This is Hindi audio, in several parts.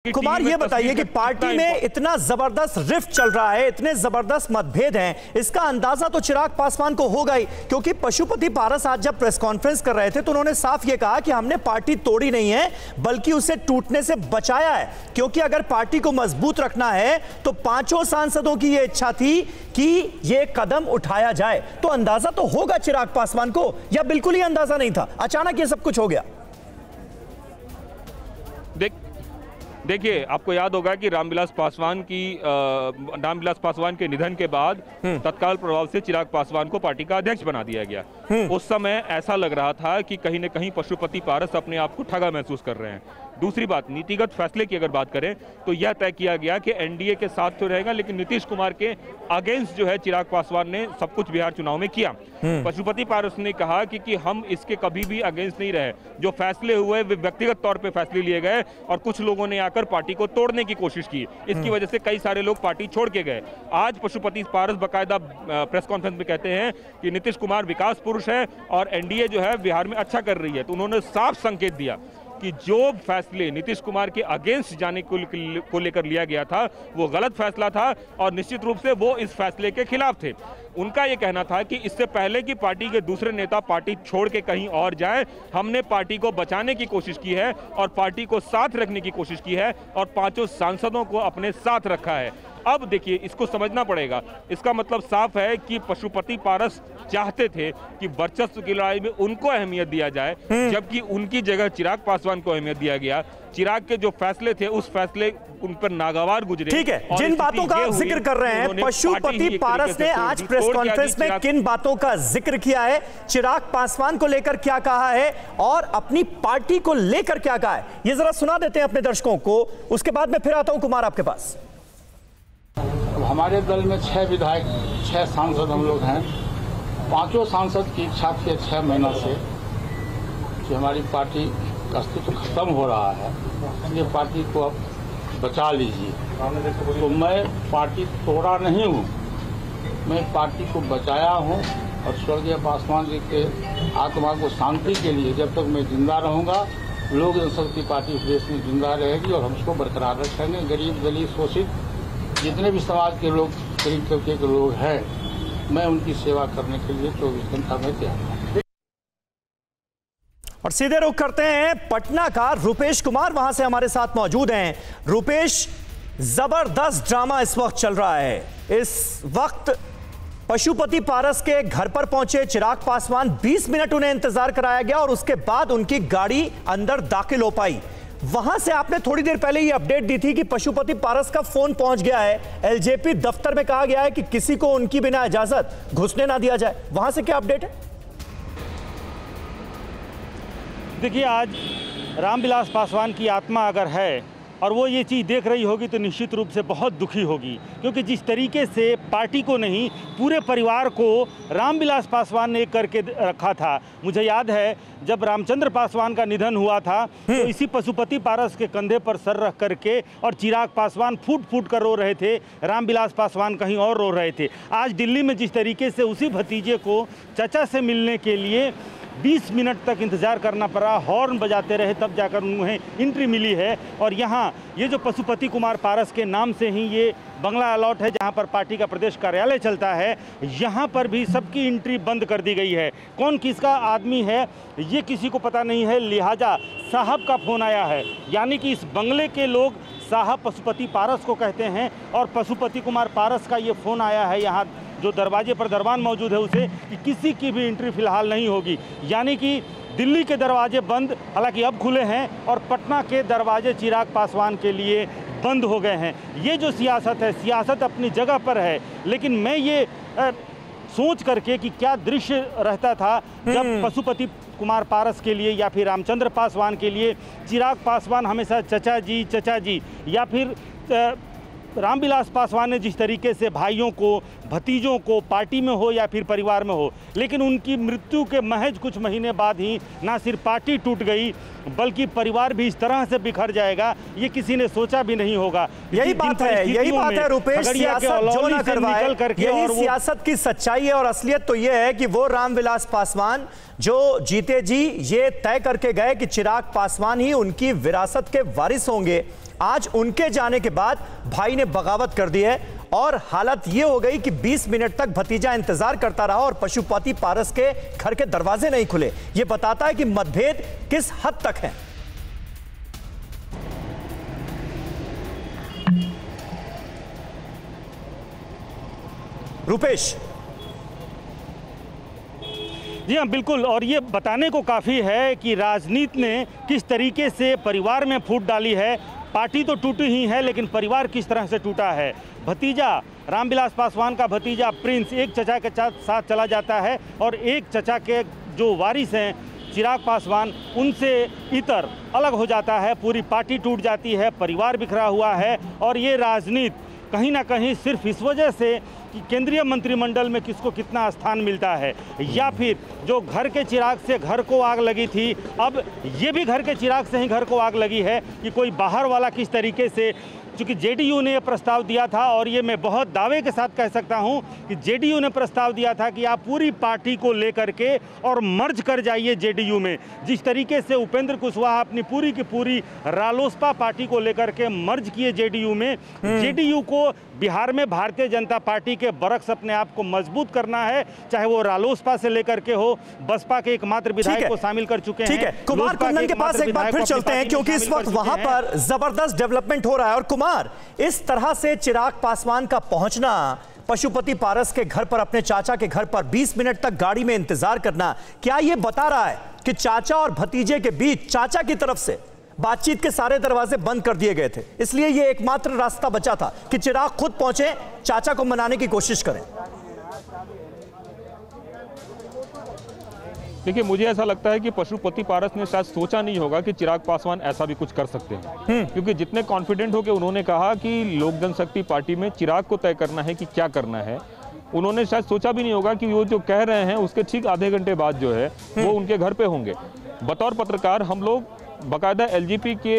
कुमार, ये बताइए कि पार्टी में इतना जबरदस्त रिफ्ट चल रहा है, इतने जबरदस्त मतभेद हैं, इसका अंदाजा तो चिराग पासवान को होगा ही, क्योंकि पशुपति पारस आज जब प्रेस कॉन्फ्रेंस कर रहे थे तो उन्होंने साफ ये कहा कि हमने पार्टी तोड़ी नहीं है बल्कि उसे टूटने से बचाया है, क्योंकि अगर पार्टी को मजबूत रखना है तो पांचों सांसदों की यह इच्छा थी कि यह कदम उठाया जाए। तो अंदाजा तो होगा चिराग पासवान को, या बिल्कुल ही अंदाजा नहीं था, अचानक ये सब कुछ हो गया? देखिए, आपको याद होगा कि रामविलास पासवान के निधन के बाद तत्काल प्रभाव से चिराग पासवान को पार्टी का अध्यक्ष बना दिया गया। उस समय ऐसा लग रहा था कि कहीं न कहीं पशुपति पारस अपने आप को ठगा महसूस कर रहे हैं। दूसरी बात, नीतिगत फैसले की अगर बात करें तो यह तय किया गया कि एनडीए के साथ तो रहेगा, लेकिन नीतीश कुमार के अगेंस्ट जो है चिराग पासवान ने सब कुछ बिहार चुनाव में किया। पशुपति पारस ने कहा कि हम इसके कभी भी अगेंस्ट नहीं रहे, जो फैसले हुए वे व्यक्तिगत तौर पे फैसले लिए गए और कुछ लोगों ने आकर पार्टी को तोड़ने की कोशिश की। इसकी वजह से कई सारे लोग पार्टी छोड़ के गए। आज पशुपति पारस बाकायदा प्रेस कॉन्फ्रेंस में कहते हैं कि नीतीश कुमार विकास पुरुष है और एनडीए जो है बिहार में अच्छा कर रही है। तो उन्होंने साफ संकेत दिया कि जो फैसले नीतीश कुमार के अगेंस्ट जाने को लेकर लिया गया था वो गलत फैसला था और निश्चित रूप से वो इस फैसले के खिलाफ थे। उनका ये कहना था कि इससे पहले कि पार्टी के दूसरे नेता पार्टी छोड़ के कहीं और जाएं, हमने पार्टी को बचाने की कोशिश की है और पार्टी को साथ रखने की कोशिश की है और पांचों सांसदों को अपने साथ रखा है। अब देखिए, इसको समझना पड़ेगा। इसका मतलब साफ है कि पशुपति पारस चाहते थे कि वर्चस्व की लड़ाई में उनको अहमियत दिया जाए, जबकि उनकी जगह चिराग पासवान को अहमियत दिया गया। चिराग के जो फैसले थे उस फैसले उन पर नागवार गुजरे। ठीक है, जिन बातों का आप जिक्र कर रहे हैं, पशुपति पारस ने आज प्रेस कॉन्फ्रेंस में किन बातों का जिक्र किया है, चिराग पासवान को लेकर क्या कहा है और अपनी पार्टी को लेकर क्या कहा है, ये जरा सुना देते हैं अपने दर्शकों को, उसके बाद मैं फिर आता हूं कुमार आपके पास। हमारे दल में 6 विधायक, 6 सांसद हम लोग हैं। पांचों सांसद की इच्छा थी 6 महीना से कि हमारी पार्टी का अस्तित्व खत्म हो रहा है, ये पार्टी को अब बचा लीजिए। तो मैं पार्टी तोड़ा नहीं हूँ, मैं पार्टी को बचाया हूँ और स्वर्गीय पासवान जी के आत्मा को शांति के लिए जब तक मैं जिंदा रहूँगा, लोक जनशक्ति पार्टी देश में जिंदा रहेगी और हम उसको बरकरार रखेंगे। गरीब, दलित, शोषित जितने भी समाज के लोग, गरीब तबके के लोग हैं, मैं उनकी सेवा करने के लिए 24 घंटा में तैयार हूं। और सीधे रुख करते हैं पटना का, रुपेश कुमार वहां से हमारे साथ मौजूद हैं। रुपेश, जबरदस्त ड्रामा इस वक्त चल रहा है। इस वक्त पशुपति पारस के घर पर पहुंचे चिराग पासवान, 20 मिनट उन्हें इंतजार कराया गया और उसके बाद उनकी गाड़ी अंदर दाखिल हो पाई। वहां से आपने थोड़ी देर पहले ये अपडेट दी थी कि पशुपति पारस का फोन पहुंच गया है, एलजेपी दफ्तर में कहा गया है कि किसी को उनकी बिना इजाजत घुसने ना दिया जाए। वहां से क्या अपडेट है? देखिए, आज रामविलास पासवान की आत्मा अगर है और वो ये चीज़ देख रही होगी तो निश्चित रूप से बहुत दुखी होगी, क्योंकि जिस तरीके से पार्टी को नहीं पूरे परिवार को रामविलास पासवान ने करके रखा था। मुझे याद है जब रामचंद्र पासवान का निधन हुआ था तो इसी पशुपति पारस के कंधे पर सर रख करके और चिराग पासवान फूट फूट कर रो रहे थे, रामविलास पासवान कहीं और रो रहे थे। आज दिल्ली में जिस तरीके से उसी भतीजे को चाचा से मिलने के लिए 20 मिनट तक इंतजार करना पड़ा, हॉर्न बजाते रहे, तब जाकर उन्हें एंट्री मिली है। और यहाँ ये जो पशुपति कुमार पारस के नाम से ही ये बंगला अलॉट है जहाँ पर पार्टी का प्रदेश कार्यालय चलता है, यहाँ पर भी सबकी एंट्री बंद कर दी गई है। कौन किसका आदमी है ये किसी को पता नहीं है, लिहाजा साहब का फ़ोन आया है, यानी कि इस बंगले के लोग साहब पशुपति पारस को कहते हैं और पशुपति कुमार पारस का ये फ़ोन आया है यहाँ जो दरवाजे पर दरबान मौजूद है उसे, कि किसी की भी एंट्री फिलहाल नहीं होगी। यानी कि दिल्ली के दरवाजे बंद, हालांकि अब खुले हैं, और पटना के दरवाजे चिराग पासवान के लिए बंद हो गए हैं। ये जो सियासत है, सियासत अपनी जगह पर है, लेकिन मैं ये सोच करके कि क्या दृश्य रहता था जब पशुपति कुमार पारस के लिए या फिर रामचंद्र पासवान के लिए चिराग पासवान हमेशा चचा जी, या फिर रामविलास पासवान ने जिस तरीके से भाइयों को, भतीजों को, पार्टी में हो या फिर परिवार में हो, लेकिन उनकी मृत्यु के महज कुछ महीने बाद ही ना सिर्फ पार्टी टूट गई बल्कि परिवार भी इस तरह से बिखर जाएगा, ये किसी ने सोचा भी नहीं होगा। यही बात है रुपेश, सियासत जो ना करवाए, यही सियासत की सच्चाई है और असलियत तो यह है कि वो रामविलास पासवान जो जीते जी ये तय करके गए कि चिराग पासवान ही उनकी विरासत के वारिस होंगे, आज उनके जाने के बाद भाई ने बगावत कर दी है और हालत यह हो गई कि 20 मिनट तक भतीजा इंतजार करता रहा और पशुपति पारस के घर के दरवाजे नहीं खुले। यह बताता है कि मतभेद किस हद तक है। रुपेश। जी हाँ, बिल्कुल। और ये बताने को काफ़ी है कि राजनीति ने किस तरीके से परिवार में फूट डाली है। पार्टी तो टूटी ही है, लेकिन परिवार किस तरह से टूटा है। भतीजा रामविलास पासवान का भतीजा प्रिंस एक चचा के साथ चला जाता है और एक चचा के जो वारिस हैं चिराग पासवान, उनसे इतर अलग हो जाता है। पूरी पार्टी टूट जाती है, परिवार बिखरा हुआ है। और ये राजनीति कहीं ना कहीं सिर्फ इस वजह से कि केंद्रीय मंत्रिमंडल में किसको कितना स्थान मिलता है, या फिर जो घर के चिराग से घर को आग लगी थी, अब ये भी घर के चिराग से ही घर को आग लगी है कि कोई बाहर वाला किस तरीके से, चूँकि जेडीयू ने यह प्रस्ताव दिया था और ये मैं बहुत दावे के साथ कह सकता हूं कि जेडीयू ने प्रस्ताव दिया था कि आप पूरी पार्टी को लेकर के और मर्ज कर जाइए जेडीयू में। जिस तरीके से उपेंद्र कुशवाहा अपनी पूरी की पूरी रालोसपा पार्टी को लेकर के मर्ज किए जेडीयू में, जेडीयू को बिहार में भारतीय जनता पार्टी के बरक्स अपने आप को मजबूत करना है, चाहे वो रालोसपा से लेकर के हो। बसपा के एकमात्र विधायक को शामिल कर चुके हैं। ठीक है, कुमार कुंदन के पास एक बार फिर चलते हैं, क्योंकि इस वक्त वहां पर जबरदस्त डेवलपमेंट हो रहा है। और कुमार, इस तरह से चिराग पासवान का पहुंचना, पशुपति पारस के घर पर, अपने चाचा के घर पर 20 मिनट तक गाड़ी में इंतजार करना, क्या यह बता रहा है कि चाचा और भतीजे के बीच चाचा की तरफ से बातचीत के सारे दरवाजे बंद कर दिए गए थे, इसलिए यह एकमात्र रास्ता बचा था कि चिराग खुद पहुंचे, चाचा को मनाने की कोशिश करें? देखिए, मुझे ऐसा लगता है कि पशुपति पारस ने शायद सोचा नहीं होगा कि चिराग पासवान ऐसा भी कुछ कर सकते हैं, क्योंकि जितने कॉन्फिडेंट होकर उन्होंने कहा कि लोक जनशक्ति पार्टी में चिराग को तय करना है कि क्या करना है, उन्होंने शायद सोचा भी नहीं होगा कि वो जो कह रहे हैं उसके ठीक आधे घंटे बाद जो है वो उनके घर पे होंगे। बतौर पत्रकार हम लोग बाकायदा एलजेपी के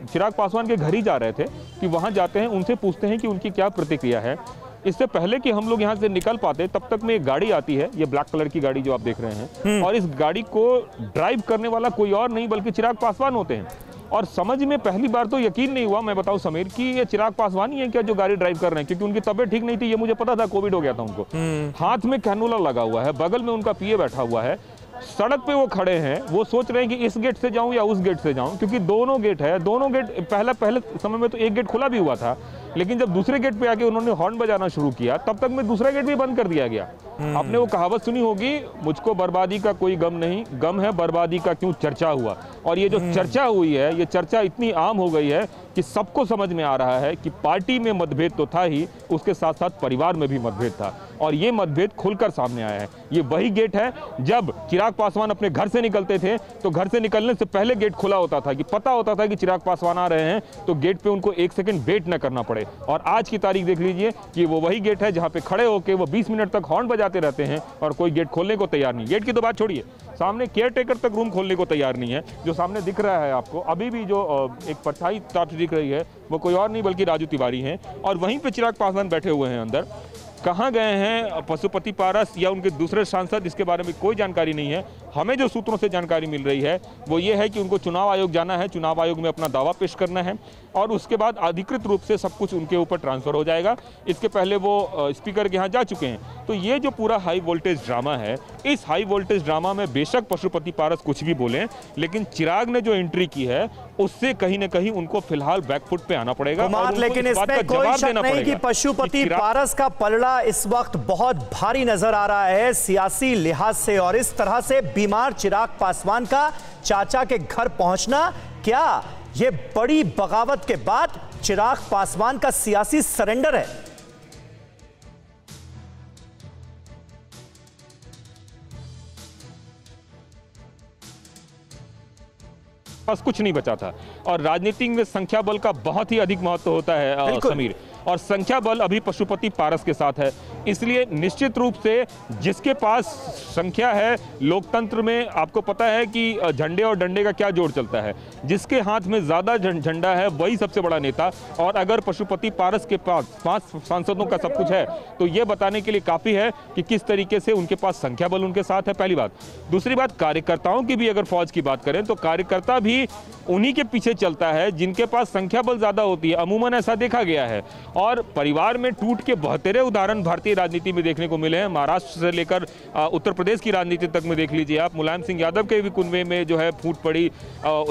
चिराग पासवान के घर ही जा रहे थे कि वहाँ जाते हैं, उनसे पूछते हैं कि उनकी क्या प्रतिक्रिया है। इससे पहले कि हम लोग यहाँ से निकल पाते तब तक में एक गाड़ी आती है, ये ब्लैक कलर की गाड़ी जो आप देख रहे हैं, और इस गाड़ी को ड्राइव करने वाला कोई और नहीं बल्कि चिराग पासवान होते हैं। और समझ में पहली बार तो यकीन नहीं हुआ, मैं बताऊं समीर, कि ये चिराग पासवान ही है क्या जो गाड़ी ड्राइव कर रहे हैं, क्योंकि उनकी तबीयत ठीक नहीं थी, ये मुझे पता था, कोविड हो गया था उनको। हाथ में कैनुला लगा हुआ है, बगल में उनका पीए बैठा हुआ है, सड़क पे वो खड़े हैं, वो सोच रहे हैं कि इस गेट से जाऊं या उस गेट से जाऊं, क्योंकि दोनों गेट है। दोनों गेट पहले समय में तो एक गेट खुला भी हुआ था, लेकिन जब दूसरे गेट पे आके उन्होंने हॉर्न बजाना शुरू किया तब तक में दूसरा गेट भी बंद कर दिया गया। आपने वो कहावत सुनी होगी, मुझको बर्बादी का कोई गम नहीं, गम है बर्बादी का क्यों चर्चा हुआ। और ये जो चर्चा हुई है, ये चर्चा इतनी आम हो गई है कि सबको समझ में आ रहा है कि पार्टी में मतभेद तो था ही, उसके साथ साथ परिवार में भी मतभेद था, और ये मतभेद खुलकर सामने आया है। ये वही गेट है, जब चिराग पासवान अपने घर से निकलते थे तो घर से निकलने से पहले गेट खुला होता था कि पता होता था कि चिराग पासवान आ रहे हैं, तो गेट पे उनको 1 सेकंड वेट न करना पड़े। और आज की तारीख देख लीजिए कि वो वही गेट है जहां पे खड़े होकर वो 20 मिनट तक हॉर्न बजाते रहते हैं और कोई गेट खोलने को तैयार नहीं। गेट की तो बात छोड़िए, सामने केयर टेकर तक रूम खोलने को तैयार नहीं है। जो सामने दिख रहा है आपको अभी भी, जो एक परछाई दिख रही है, वो कोई और नहीं बल्कि राजू तिवारी हैं, और वहीं पे चिराग पासवान बैठे हुए हैं अंदर। कहाँ गए हैं पशुपति पारस या उनके दूसरे सांसद, इसके बारे में कोई जानकारी नहीं है। हमें जो सूत्रों से जानकारी मिल रही है वो ये है कि उनको चुनाव आयोग जाना है, चुनाव आयोग में अपना दावा पेश करना है, और उसके बाद अधिकृत रूप से सब कुछ उनके ऊपर ट्रांसफर हो जाएगा। इसके पहले वो स्पीकर के यहाँ जा चुके हैं। तो ये जो पूरा हाई वोल्टेज ड्रामा है, इस हाई वोल्टेज ड्रामा में बेशक पशुपति पारस कुछ भी बोलें, लेकिन चिराग ने जो एंट्री की है उससे कहीं ना कहीं उनको फिलहाल बैकफुट पे आना पड़ेगा। लेकिन इसमें कोई शक नहीं कि पशुपति पारस का पलड़ा इस वक्त बहुत भारी नजर आ रहा है सियासी लिहाज से, और इस तरह से बीमार चिराग पासवान का चाचा के घर पहुंचना, क्या ये बड़ी बगावत के बाद चिराग पासवान का सियासी सरेंडर है? बस कुछ नहीं बचा था, और राजनीति में संख्या बल का बहुत ही अधिक महत्व होता है समीर, और संख्या बल अभी पशुपति पारस के साथ है। इसलिए निश्चित रूप से जिसके पास संख्या है, लोकतंत्र में आपको पता है कि झंडे और डंडे का क्या जोड़ चलता है, जिसके हाथ में ज्यादा झंडा है वही सबसे बड़ा नेता। और अगर पशुपति पारस के पास 5 सांसदों का सब कुछ है तो यह बताने के लिए काफी है कि किस तरीके से उनके पास संख्या बल उनके साथ है, पहली बात। दूसरी बात, कार्यकर्ताओं की भी अगर फौज की बात करें तो कार्यकर्ता भी पार्टी उन्हीं के पीछे चलता है जिनके पास संख्या बल ज्यादा होती है, अमूमन ऐसा देखा गया है। और परिवार में टूट के बहुतेरे उदाहरण भारतीय राजनीति में देखने को मिले हैं। महाराष्ट्र से लेकर उत्तर प्रदेश की राजनीति तक में देख लीजिए आप, मुलायम सिंह यादव के भी कुनबे में जो है फूट पड़ी,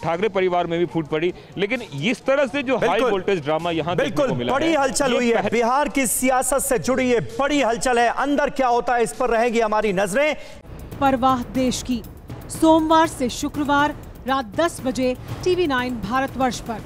ठाकरे परिवार में भी फूट पड़ी। लेकिन इस तरह से जो हाई वोल्टेज ड्रामा यहाँ देखने को मिला, बड़ी हलचल हुई है, बिहार की सियासत से जुड़ी ये बड़ी हलचल है। अंदर क्या होता है इस पर रहेंगी हमारी नजरें। परवाह देश की, सोमवार से शुक्रवार रात 10 बजे TV9 भारतवर्ष पर।